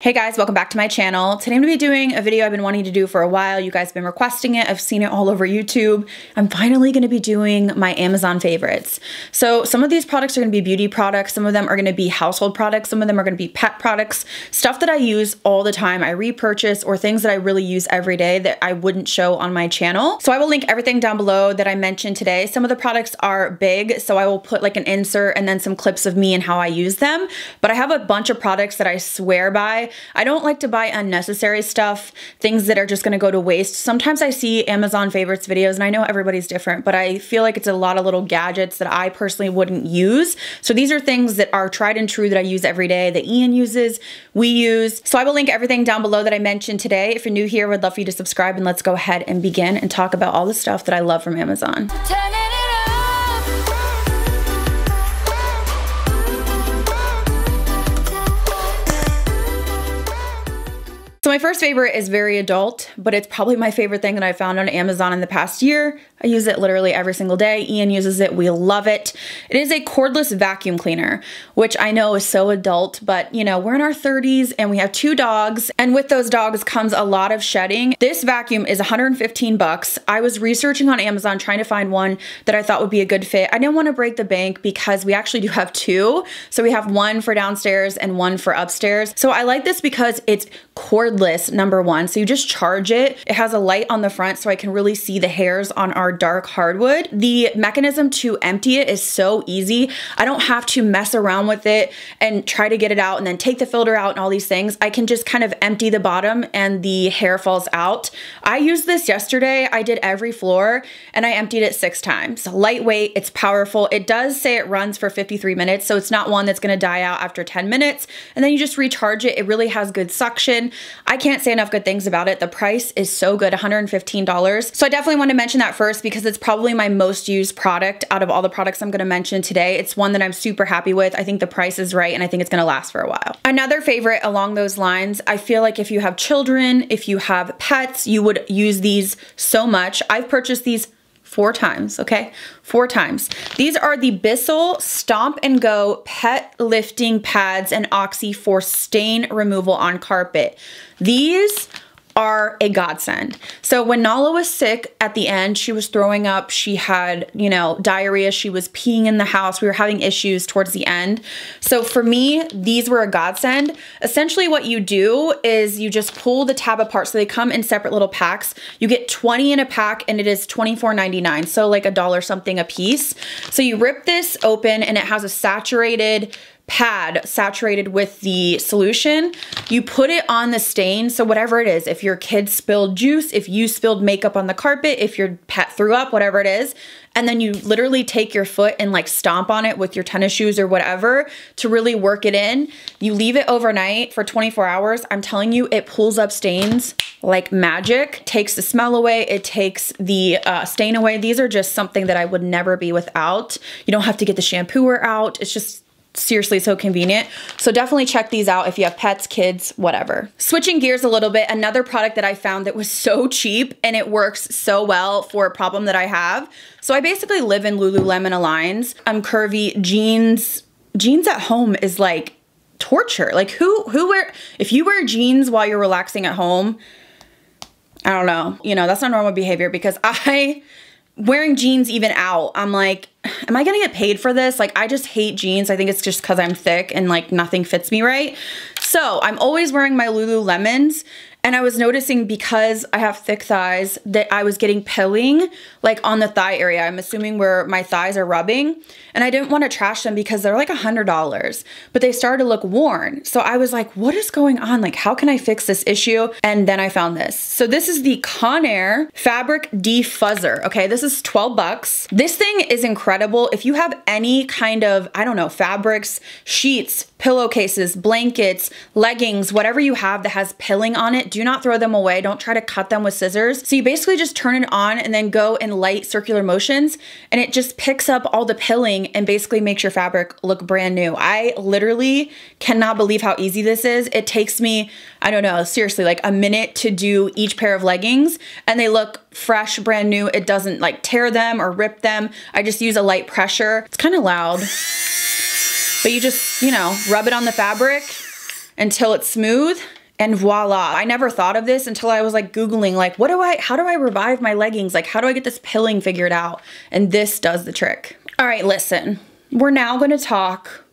Hey guys, welcome back to my channel. Today I'm going to be doing a video I've been wanting to do for a while. You guys have been requesting it. I've seen it all over YouTube. I'm finally going to be doing my Amazon favorites. So some of these products are going to be beauty products. Some of them are going to be household products. Some of them are going to be pet products, stuff that I use all the time. I repurchase, or things that I really use every day that I wouldn't show on my channel. So I will link everything down below that I mentioned today. Some of the products are big, so I will put like an insert and then some clips of me and how I use them. But I have a bunch of products that I swear by. I don't like to buy unnecessary stuff, things that are just gonna go to waste. Sometimes I see Amazon favorites videos, and I know everybody's different, but I feel like it's a lot of little gadgets that I personally wouldn't use. So these are things that are tried and true that I use every day, that Ian uses, we use. So I will link everything down below that I mentioned today. If you're new here, I would love for you to subscribe, and let's go ahead and begin and talk about all the stuff that I love from Amazon. So my first favorite is very adult, but it's probably my favorite thing that I found on Amazon in the past year. I use it literally every single day. Ian uses it. We love it. It is a cordless vacuum cleaner, which I know is so adult, but you know, we're in our 30s and we have 2 dogs, and with those dogs comes a lot of shedding. This vacuum is 115 bucks. I was researching on Amazon trying to find one that I thought would be a good fit. I didn't want to break the bank because we actually do have 2. So we have one for downstairs and one for upstairs. So I like this because it's cordless, number one. So you just charge it. It has a light on the front so I can really see the hairs on our dark hardwood. The mechanism to empty it is so easy. I don't have to mess around with it and try to get it out and then take the filter out and all these things. I can just kind of empty the bottom and the hair falls out. I used this yesterday. I did every floor and I emptied it 6 times. Lightweight, it's powerful. It does say it runs for 53 minutes, so it's not one that's gonna die out after 10 minutes. And then you just recharge it. It really has good suction. I can't say enough good things about it. The price is so good, $115. So I definitely want to mention that first because it's probably my most used product out of all the products I'm going to mention today. It's one that I'm super happy with. I think the price is right and I think it's going to last for a while. Another favorite along those lines, I feel like if you have children, if you have pets, you would use these so much. I've purchased these 4 times, okay? 4 times. These are the Bissell Stomp and Go Pet Lifting Pads and Oxy for stain removal on carpet. These are a godsend. So when Nala was sick at the end, she was throwing up, she had, you know, diarrhea, she was peeing in the house, we were having issues towards the end. So for me, these were a godsend. Essentially what you do is you just pull the tab apart. So they come in separate little packs. You get 20 in a pack and it is $24.99. So like $1 something a piece. So you rip this open and it has a saturated pad saturated with the solution. You put it on the stain. So whatever it is, if your kid spilled juice, if you spilled makeup on the carpet, if your pet threw up, whatever it is, and then you literally take your foot and like stomp on it with your tennis shoes or whatever to really work it in. You leave it overnight for 24 hours. I'm telling you, it pulls up stains like magic. Takes the smell away. It takes the stain away. These are just something that I would never be without. You don't have to get the shampooer out. It's just seriously so convenient. So definitely check these out if you have pets, kids, whatever. Switching gears a little bit, another product that I found that was so cheap and it works so well for a problem that I have. So I basically live in Lululemon Aligns. I'm curvy. Jeans at home is like torture. Like if you wear jeans while you're relaxing at home, I don't know. You know, that's not normal behavior because wearing jeans even out, I'm like, am I gonna get paid for this? Like, I just hate jeans. I think it's just because I'm thick and like nothing fits me right. So I'm always wearing my Lululemons. And I was noticing because I have thick thighs that I was getting pilling like on the thigh area. I'm assuming where my thighs are rubbing. And I didn't want to trash them because they're like $100, but they started to look worn. So I was like, what is going on? Like, how can I fix this issue? And then I found this. So this is the Conair Fabric Defuzzer. Okay, this is 12 bucks. This thing is incredible. If you have any kind of, I don't know, fabrics, sheets, pillowcases, blankets, leggings, whatever you have that has pilling on it, do not throw them away. Don't try to cut them with scissors. So you basically just turn it on and then go in light circular motions and it just picks up all the pilling and basically makes your fabric look brand new. I literally cannot believe how easy this is. It takes me, I don't know, seriously like a minute to do each pair of leggings and they look fresh, brand new. It doesn't like tear them or rip them. I just use a light pressure. It's kind of loud, but you just, you know, rub it on the fabric until it's smooth. And voila. I never thought of this until I was like Googling like, how do I revive my leggings? Like, how do I get this pilling figured out? And this does the trick. All right, listen, we're now gonna talk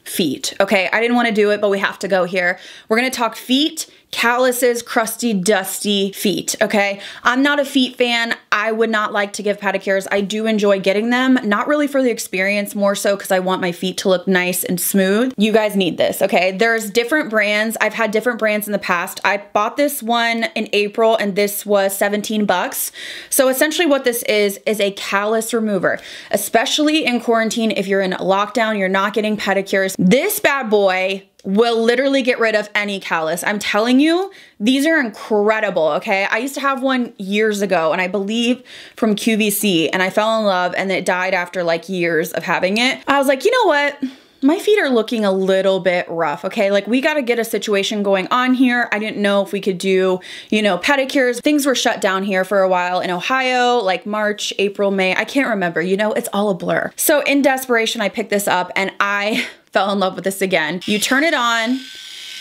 feet, okay? I didn't wanna do it, but we have to go here. We're gonna talk feet, calluses, crusty, dusty feet, okay? I'm not a feet fan. I would not like to give pedicures. I do enjoy getting them, not really for the experience, more so because I want my feet to look nice and smooth. You guys need this, okay? There's different brands. I've had different brands in the past. I bought this one in April and this was 17 bucks. So essentially what this is a callus remover, especially in quarantine. If you're in lockdown, you're not getting pedicures. This bad boy will literally get rid of any callus. I'm telling you, these are incredible, okay? I used to have one years ago, and I believe from QVC, and I fell in love, and it died after like years of having it. I was like, you know what? My feet are looking a little bit rough, okay? Like, we gotta get a situation going on here. I didn't know if we could do, you know, pedicures. Things were shut down here for a while in Ohio, like March, April, May. I can't remember, you know, it's all a blur. So in desperation, I picked this up, and I fell in love with this again. You turn it on,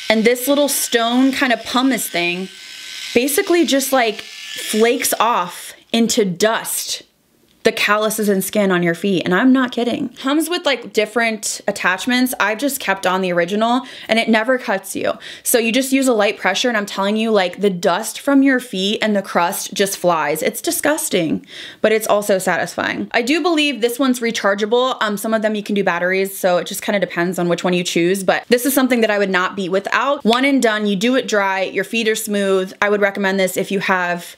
and this little stone kind of pumice thing basically just like flakes off into dust the calluses and skin on your feet, and I'm not kidding. Comes with like different attachments. I've just kept on the original and it never cuts you. So you just use a light pressure, and I'm telling you, like, the dust from your feet and the crust just flies. It's disgusting, but it's also satisfying. I do believe this one's rechargeable. Some of them you can do batteries, so it just kind of depends on which one you choose, but this is something that I would not be without. One and done, you do it dry, your feet are smooth. I would recommend this if you have,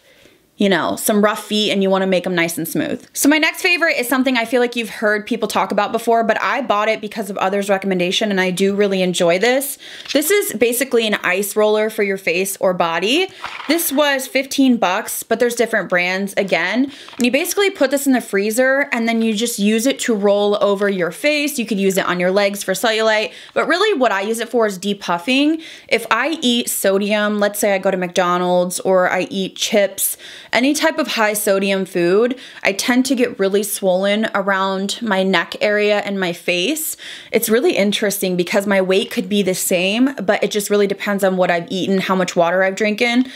you know, some rough feet and you want to make them nice and smooth. So my next favorite is something I feel like you've heard people talk about before, but I bought it because of others' recommendation, and I do really enjoy this. This is basically an ice roller for your face or body. This was 15 bucks, but there's different brands again. And you basically put this in the freezer, and then you just use it to roll over your face. You could use it on your legs for cellulite, but really what I use it for is depuffing. If I eat sodium, let's say I go to McDonald's or I eat chips, any type of high sodium food, I tend to get really swollen around my neck area and my face. It's really interesting because my weight could be the same, but it just really depends on what I've eaten, how much water I've drank.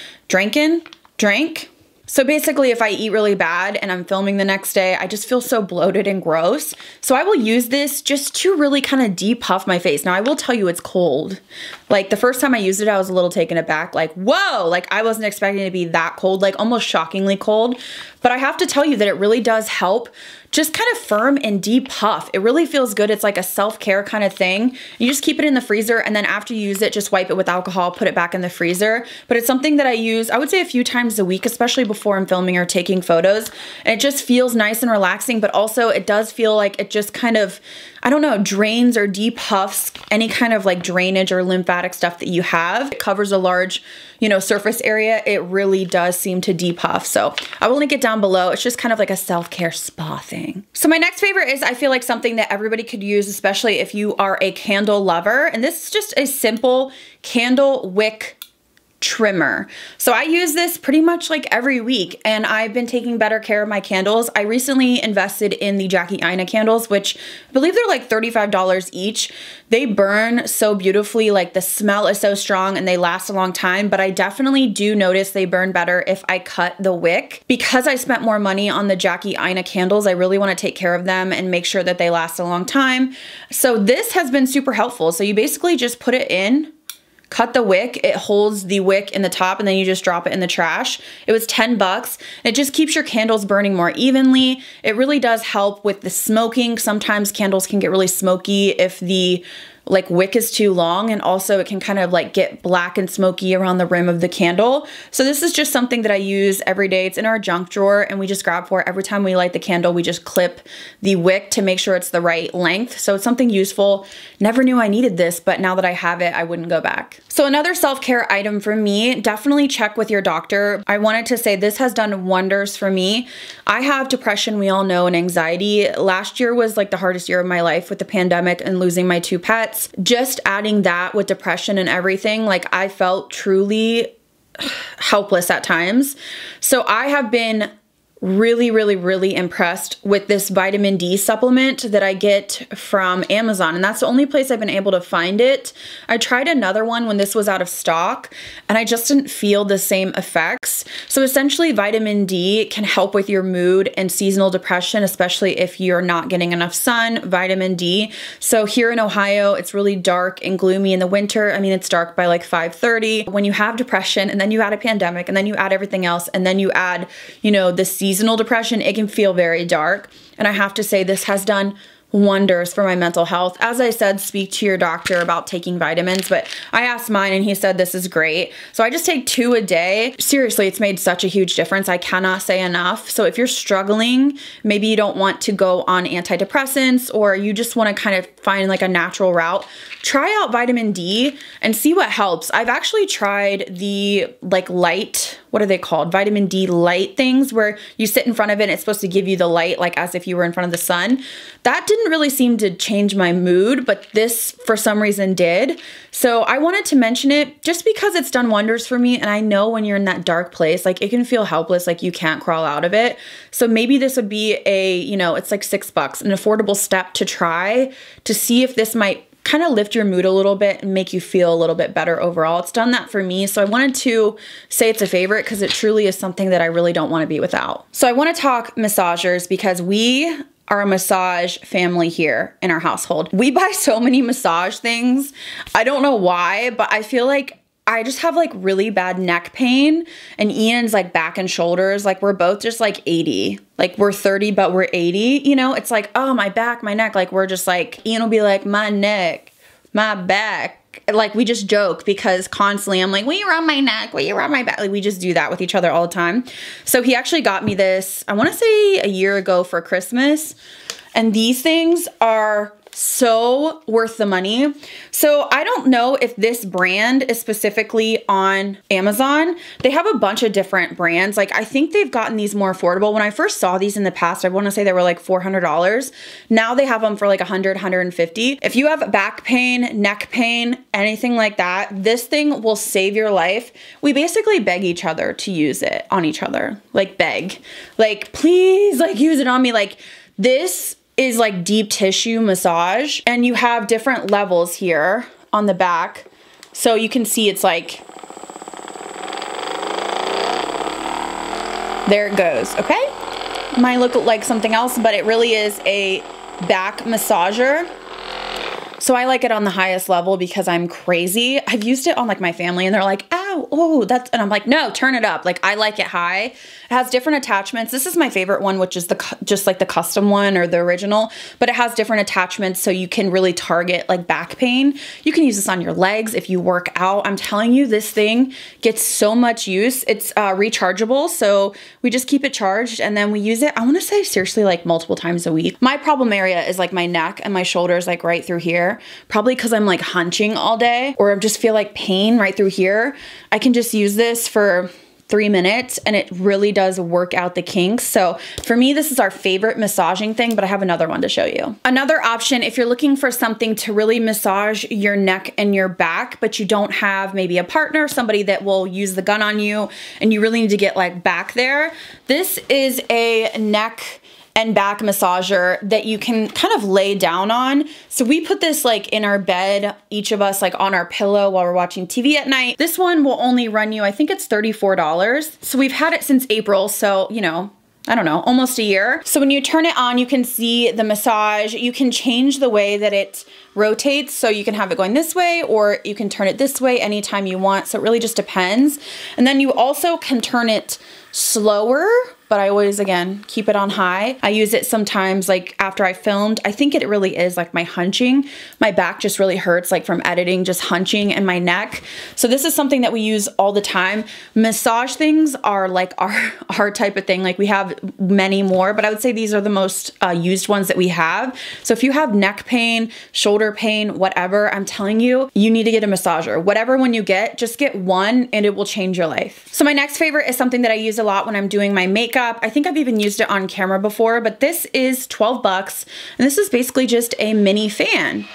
So basically, if I eat really bad and I'm filming the next day, I just feel so bloated and gross. So I will use this just to really kind of depuff my face. Now, I will tell you it's cold. Like, the first time I used it, I was a little taken aback. Like, whoa, like I wasn't expecting it to be that cold, like almost shockingly cold. But I have to tell you that it really does help just kind of firm and depuff. It really feels good. It's like a self-care kind of thing. You just keep it in the freezer, and then after you use it, just wipe it with alcohol, put it back in the freezer. But it's something that I use, I would say, a few times a week, especially before I'm filming or taking photos. And it just feels nice and relaxing, but also it does feel like it just kind of, I don't know, drains or depuffs any kind of like drainage or lymphatic stuff that you have. It covers a large, you know, surface area. It really does seem to depuff. So I will link it down below. It's just kind of like a self-care spa thing. So my next favorite is, I feel like, something that everybody could use, especially if you are a candle lover. And this is just a simple candle wick trimmer. So I use this pretty much like every week, and I've been taking better care of my candles. I recently invested in the Jackie Aina candles, which I believe they're like $35 each. They burn so beautifully, like the smell is so strong and they last a long time, but I definitely do notice they burn better if I cut the wick. Because I spent more money on the Jackie Aina candles, I really want to take care of them and make sure that they last a long time. So this has been super helpful. So you basically just put it in, cut the wick, it holds the wick in the top, and then you just drop it in the trash. It was 10 bucks. It just keeps your candles burning more evenly. It really does help with the smoking. Sometimes candles can get really smoky if the like wick is too long, and also it can kind of like get black and smoky around the rim of the candle. So this is just something that I use every day. It's in our junk drawer, and we just grab for it. Every time we light the candle, we just clip the wick to make sure it's the right length. So it's something useful. Never knew I needed this, but now that I have it, I wouldn't go back. So another self-care item for me, definitely check with your doctor. I wanted to say this has done wonders for me. I have depression, we all know, and anxiety. Last year was like the hardest year of my life with the pandemic and losing my 2 pets. Just adding that with depression and everything, like I felt truly helpless at times. So I have been really impressed with this vitamin D supplement that I get from Amazon, and that's the only place I've been able to find it. I tried another one when this was out of stock, and I just didn't feel the same effects. So essentially, vitamin D can help with your mood and seasonal depression, especially if you're not getting enough sun, vitamin D. So here in Ohio, it's really dark and gloomy in the winter. I mean, it's dark by like 5:30. When you have depression, and then you add a pandemic, and then you add everything else, and then you add, you know, the seasonal depression, it can feel very dark. And I have to say, this has done wonders for my mental health. As I said, speak to your doctor about taking vitamins, but I asked mine and he said this is great. So I just take 2 a day. Seriously, it's made such a huge difference. I cannot say enough. So if you're struggling, maybe you don't want to go on antidepressants, or you just want to kind of find like a natural route, try out vitamin D and see what helps. I've actually tried the like light, what are they called? Vitamin D light things, where you sit in front of it and it's supposed to give you the light like as if you were in front of the sun. That didn't really seem to change my mood, but this for some reason did. So I wanted to mention it just because it's done wonders for me. And I know when you're in that dark place, like it can feel helpless, like you can't crawl out of it. So maybe this would be a, you know, it's like $6, an affordable step to try to see if this might kind of lift your mood a little bit and make you feel a little bit better overall. It's done that for me. So I wanted to say it's a favorite because it truly is something that I really don't want to be without. So I want to talk massagers because we are a massage family here in our household. We buy so many massage things. I don't know why, but I feel like I just have like really bad neck pain, and Ian's like back and shoulders. Like we're both just like 80. Like we're 30, but we're 80, you know? It's like, oh, my back, my neck. Like we're just like, Ian will be like, my neck, my back. Like we just joke because constantly I'm like, will you rub my neck? Will you rub my back? Like we just do that with each other all the time. So he actually got me this, I want to say a year ago for Christmas. And these things are so worth the money. So I don't know if this brand is specifically on Amazon. They have a bunch of different brands. Like I think they've gotten these more affordable. When I first saw these in the past, I want to say they were like $400. Now they have them for like $100, $150. If you have back pain, neck pain, anything like that, this thing will save your life. We basically beg each other to use it on each other. Like beg, like please, like use it on me. Like this is like deep tissue massage, and you have different levels here on the back. So you can see it's like, there it goes, okay? Might look like something else, but it really is a back massager. So I like it on the highest level because I'm crazy. I've used it on like my family and they're like, ow, oh, that's, and I'm like, no, turn it up. Like I like it high. It has different attachments. This is my favorite one, which is just like the custom one or the original, but it has different attachments so you can really target like back pain. You can use this on your legs if you work out. I'm telling you, this thing gets so much use. It's rechargeable. So we just keep it charged and then we use it, I want to say seriously, like multiple times a week. My problem area is like my neck and my shoulders, like right through here. Probably because I'm like hunching all day or I just feel like pain right through here. I can just use this for 3 minutes and it really does work out the kinks. So for me, this is our favorite massaging thing, but I have another one to show you. Another option, if you're looking for something to really massage your neck and your back, but you don't have maybe a partner, somebody that will use the gun on you and you really need to get like back there. This is a neck and back massager that you can kind of lay down on. So we put this like in our bed, each of us like on our pillow while we're watching TV at night. This one will only run you, I think it's $34. So we've had it since April. So, you know, I don't know, almost a year. So when you turn it on, you can see the massage. You can change the way that it rotates. So you can have it going this way or you can turn it this way anytime you want. So it really just depends. And then you also can turn it slower, but I always, again, keep it on high. I use it sometimes like after I filmed. I think it really is like my hunching. My back just really hurts like from editing, just hunching, and my neck. So this is something that we use all the time. Massage things are like our type of thing. Like we have many more, but I would say these are the most used ones that we have. So if you have neck pain, shoulder pain, whatever, I'm telling you, you need to get a massager. Whatever one you get, just get one and it will change your life. So my next favorite is something that I use a lot when I'm doing my makeup. I think I've even used it on camera before, but this is $12 and this is basically just a mini fan.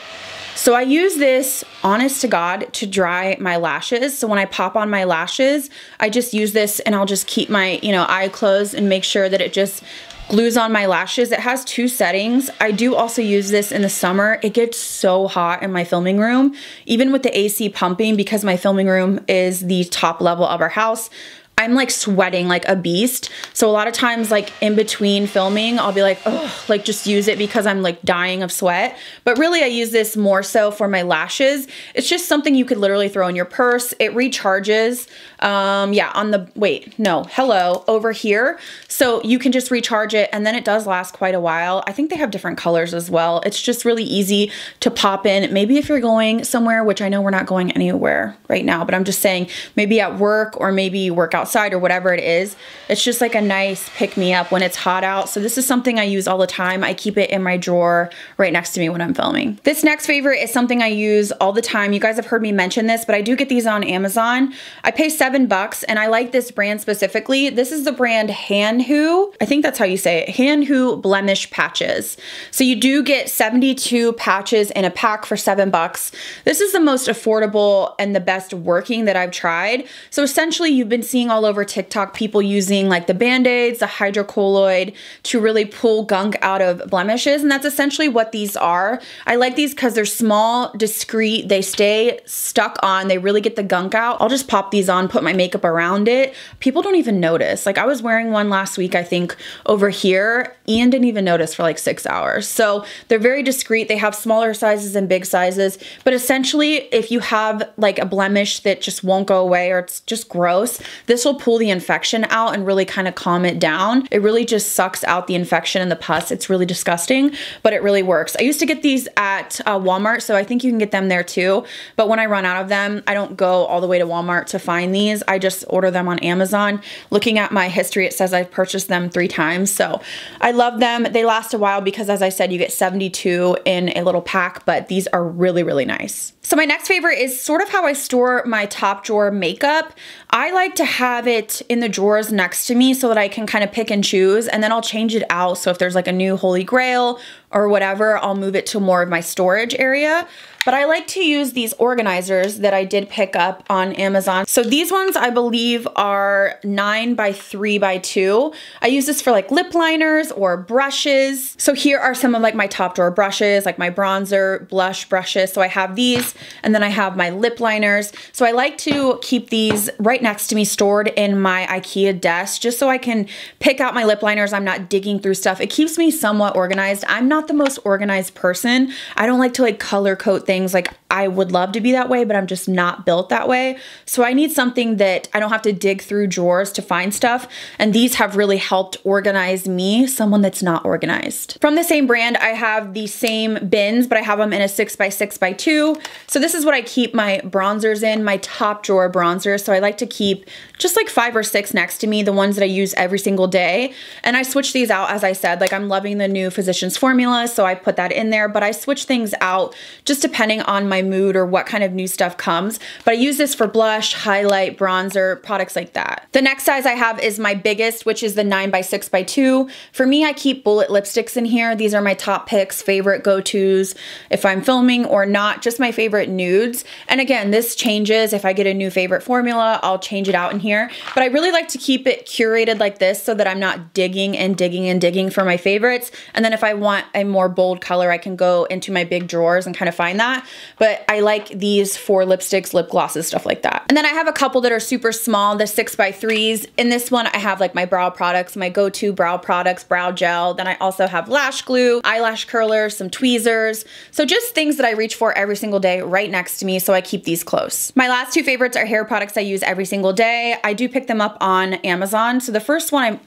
So I use this, honest to God, to dry my lashes. So when I pop on my lashes, I just use this and I'll just keep my, eye closed and make sure that it just glues on my lashes. It has 2 settings. I do also use this in the summer. It gets so hot in my filming room, even with the AC pumping, because my filming room is the top level of our house. I'm like sweating like a beast. So a lot of times like in between filming, I'll be like, oh, like just use it because I'm like dying of sweat. But really I use this more so for my lashes. It's just something you could literally throw in your purse. It recharges, yeah, on the, wait, no, hello, over here. So you can just recharge it and then it does last quite a while. I think they have different colors as well. It's just really easy to pop in. Maybe if you're going somewhere, which I know we're not going anywhere right now, but I'm just saying maybe at work or maybe you work outside or whatever it is. It's just like a nice pick-me-up when it's hot out. So this is something I use all the time. I keep it in my drawer right next to me when I'm filming. This next favorite is something I use all the time. You guys have heard me mention this, but I do get these on Amazon. I pay $7 and I like this brand specifically. This is the brand Hanhu. I think that's how you say it. Hanhu Blemish patches. So you do get 72 patches in a pack for $7. This is the most affordable and the best working that I've tried. So essentially you've been seeing all over TikTok people using like the Band-Aids, the hydrocolloid to really pull gunk out of blemishes. And that's essentially what these are. I like these because they're small, discreet, they stay stuck on, they really get the gunk out. I'll just pop these on, put my makeup around it. People don't even notice. Like I was wearing one last week, I think over here. Ian didn't even notice for like 6 hours. So they're very discreet. They have smaller sizes and big sizes, but essentially if you have like a blemish that just won't go away or it's just gross, this will pull the infection out and really kind of calm it down. It really just sucks out the infection and the pus. It's really disgusting, but it really works. I used to get these at Walmart, so I think you can get them there too. But when I run out of them, I don't go all the way to Walmart to find these. I just order them on Amazon. Looking at my history, it says I've purchased them 3 times. So I love them. They last a while because as I said, you get 72 in a little pack, but these are really, really nice. So my next favorite is sort of how I store my top drawer makeup. I like to have it in the drawers next to me so that I can kind of pick and choose, and then I'll change it out. So if there's like a new Holy Grail or whatever, I'll move it to more of my storage area. But I like to use these organizers that I did pick up on Amazon. So these ones I believe are 9 by 3 by 2. I use this for like lip liners or brushes. So here are some of like my top drawer brushes, like my bronzer, blush brushes. So I have these and then I have my lip liners. So I like to keep these right next to me stored in my IKEA desk just so I can pick out my lip liners. I'm not digging through stuff. It keeps me somewhat organized. I'm not the most organized person. I don't like to like color code things. Like I would love to be that way, but I'm just not built that way. So I need something that I don't have to dig through drawers to find stuff. And these have really helped organize me, someone that's not organized. From the same brand, I have the same bins, but I have them in a 6 by 6 by 2. So this is what I keep my bronzers in, my top drawer bronzers. So I like to keep just like 5 or 6 next to me, the ones that I use every single day. And I switch these out, as I said, like I'm loving the new Physicians Formula, so I put that in there, but I switch things out just depending on my mood or what kind of new stuff comes. But I use this for blush, highlight, bronzer, products like that. The next size I have is my biggest, which is the 9 by 6 by 2. For me, I keep bullet lipsticks in here. These are my top picks, favorite go-tos if I'm filming or not, just my favorite nudes. And again, this changes. If I get a new favorite formula, I'll change it out in here. But I really like to keep it curated like this so that I'm not digging and digging and digging for my favorites. And then if I want a more bold color, I can go into my big drawers and kind of find that. But I like these for lipsticks, lip glosses, stuff like that. And then I have a couple that are super small, the 6 by 3s. In this one, I have like my brow products, my go-to brow products, brow gel. Then I also have lash glue, eyelash curlers, some tweezers. So just things that I reach for every single day right next to me, so I keep these close. My last 2 favorites are hair products I use every single day. I do pick them up on Amazon. So the first one I'm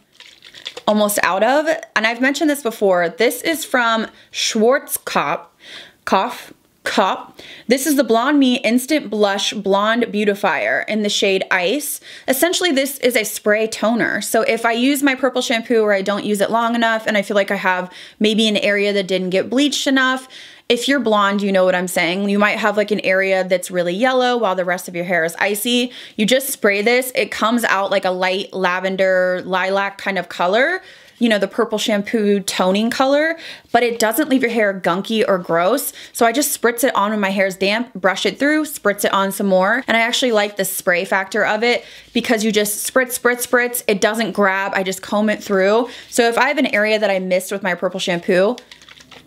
almost out of, and I've mentioned this before. This is from Schwarzkopf. This is the Blonde Me Instant Blush Blonde Beautifier in the shade Ice. Essentially, this is a spray toner. So if I use my purple shampoo or I don't use it long enough and I feel like I have maybe an area that didn't get bleached enough, if you're blonde, you know what I'm saying. You might have like an area that's really yellow while the rest of your hair is icy. You just spray this. It comes out like a light lavender, lilac kind of color. you know, the purple shampoo toning color, but it doesn't leave your hair gunky or gross. So I just spritz it on when my hair is damp, brush it through, spritz it on some more. And I actually like the spray factor of it because you just spritz, spritz, spritz. It doesn't grab. I just comb it through. So if I have an area that I missed with my purple shampoo,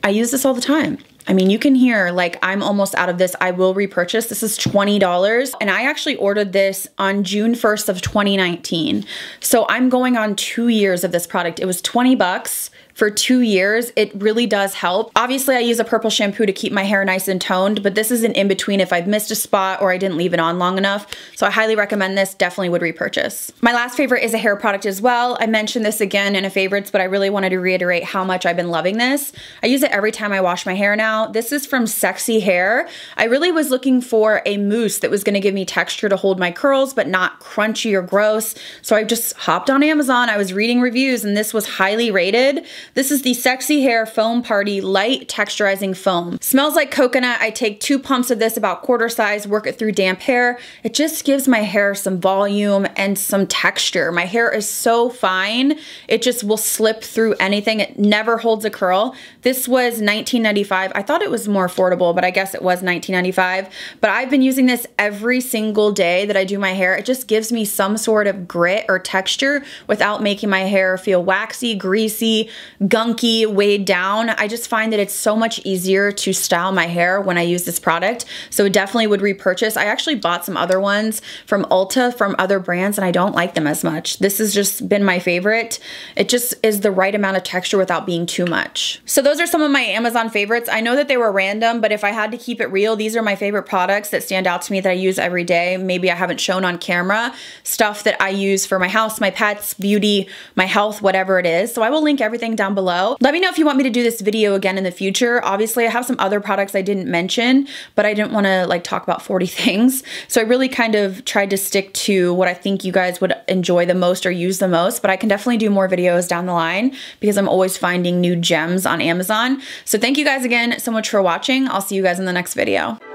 I use this all the time. I mean, you can hear like I'm almost out of this. I will repurchase. This is $20 and I actually ordered this on June 1st of 2019. So I'm going on 2 years of this product. It was 20 bucks for 2 years. It really does help. Obviously I use a purple shampoo to keep my hair nice and toned, but this is an in-between if I've missed a spot or I didn't leave it on long enough. So I highly recommend this, definitely would repurchase. My last favorite is a hair product as well. I mentioned this again in a favorites, but I really wanted to reiterate how much I've been loving this. I use it every time I wash my hair now. This is from Sexy Hair. I really was looking for a mousse that was gonna give me texture to hold my curls, but not crunchy or gross. So I just hopped on Amazon. I was reading reviews and this was highly rated. This is the Sexy Hair Foam Party Light Texturizing Foam. Smells like coconut. I take 2 pumps of this, about quarter size, work it through damp hair. It just gives my hair some volume and some texture. My hair is so fine. It just will slip through anything. It never holds a curl. This was $19.95. I thought it was more affordable, but I guess it was $19.95. But I've been using this every single day that I do my hair. It just gives me some sort of grit or texture without making my hair feel waxy, greasy, gunky, weighed down. I just find that it's so much easier to style my hair when I use this product. So definitely would repurchase. I actually bought some other ones from Ulta from other brands and I don't like them as much. This has just been my favorite. It just is the right amount of texture without being too much. So those are some of my Amazon favorites. I know that they were random, but if I had to keep it real, these are my favorite products that stand out to me that I use every day. Maybe I haven't shown on camera. Stuff that I use for my house, my pets, beauty, my health, whatever it is. So I will link everything down below. Let me know if you want me to do this video again in the future. Obviously, I have some other products I didn't mention, but I didn't want to like talk about 40 things. So I really kind of tried to stick to what I think you guys would enjoy the most or use the most, but I can definitely do more videos down the line because I'm always finding new gems on Amazon. So thank you guys again so much for watching. I'll see you guys in the next video.